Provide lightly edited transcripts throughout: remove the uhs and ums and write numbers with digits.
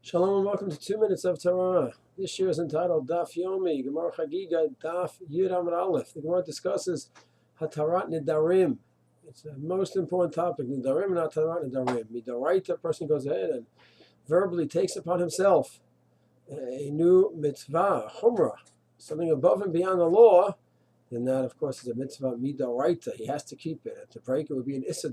Shalom and welcome to 2 Minutes of Torah. This year is entitled Daf Yomi The Gemara Chagiga Daf Yomi. The Gemara discusses Hatarat Nedarim. It's the most important topic. Nedarim and Hatarat Nedarim. Midoraita, a person goes ahead and verbally takes upon himself a new mitzvah, chumrah, something above and beyond the law. Then that, of course, is a mitzvah midoraita. He has to keep it. And to break it would be an issa.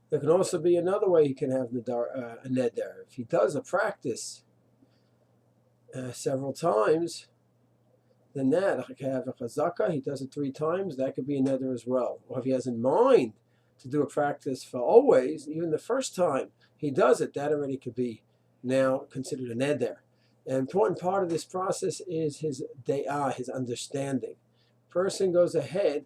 There can also be another way he can have a neder. If he does a practice several times, then that, like have a chazaka, he does it 3 times, that could be a neder as well. Or if he has in mind to do a practice for always, even the first time he does it, that already could be now considered a neder. An important part of this process is his daiah, his understanding. Person goes ahead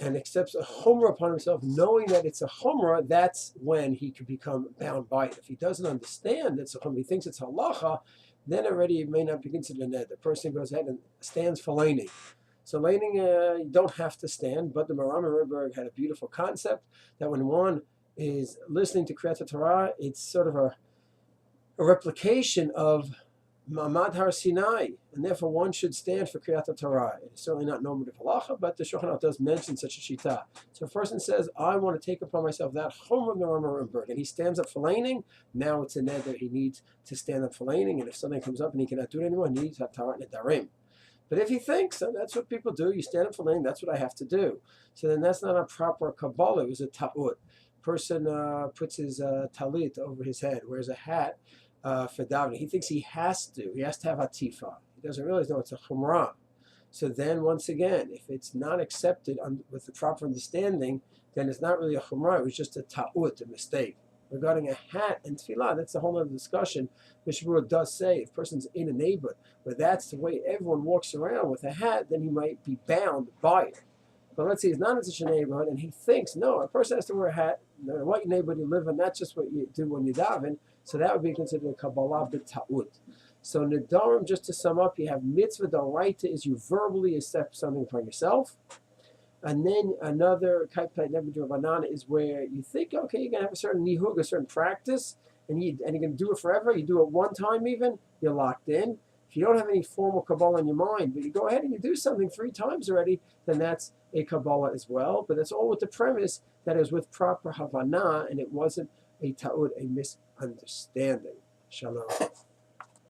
and accepts a chumrah upon himself, knowing that it's a chumrah, that's when he could become bound by it. If he doesn't understand it's a chumrah, he thinks it's halacha, then already it may not be considered a neder. The person goes ahead and stands for laning. So laning, you don't have to stand, but the Maram and Rabbi had a beautiful concept that when one is listening to Kriyat Torah, it's sort of a replication of Ma'amad Har Sinai, and therefore one should stand for Kriyat Torah. It's certainly not normative halacha, but the Shulchan Aruch does mention such a shita. So a person says, I want to take upon myself that chumrah Meramah, and he stands up for laning. Now it's a neder, he needs to stand up for laning, and if something comes up and he cannot do it anymore, he needs to have Tarat Nedarim. But if he thinks, and that's what people do, you stand up for laning, that's what I have to do. So then that's not a proper Kabbalah, it was a ta'ud. Person puts his talit over his head, wears a hat, for davening. He thinks he has to have atifa. He doesn't realize, no, it's a chumrah. So then, once again, if it's not accepted with the proper understanding, then it's not really a chumrah. It was just a ta'ut, a mistake. Regarding a hat and tefillah, that's a whole other discussion. Mishna does say if a person's in a neighborhood where that's the way everyone walks around with a hat, then he might be bound by it. But let's say he's not in such a neighborhood and he thinks, no, a person has to wear a hat, no matter what neighborhood you live in, that's just what you do when you daven. So that would be considered a Kabbalah b'ta'ud. So Nedarim, just to sum up, you have mitzvah d'oraita is you verbally accept something from yourself. And then another kaipat nebudrabanan is where you think, okay, you're going to have a certain nihug, a certain practice, and you're going to do it forever. You do it one time even, you're locked in. If you don't have any formal Kabbalah in your mind, but you go ahead and you do something 3 times already, then that's a Kabbalah as well. But that's all with the premise that it was with proper Havana and it wasn't a ta'ud, a misunderstanding. Shalom.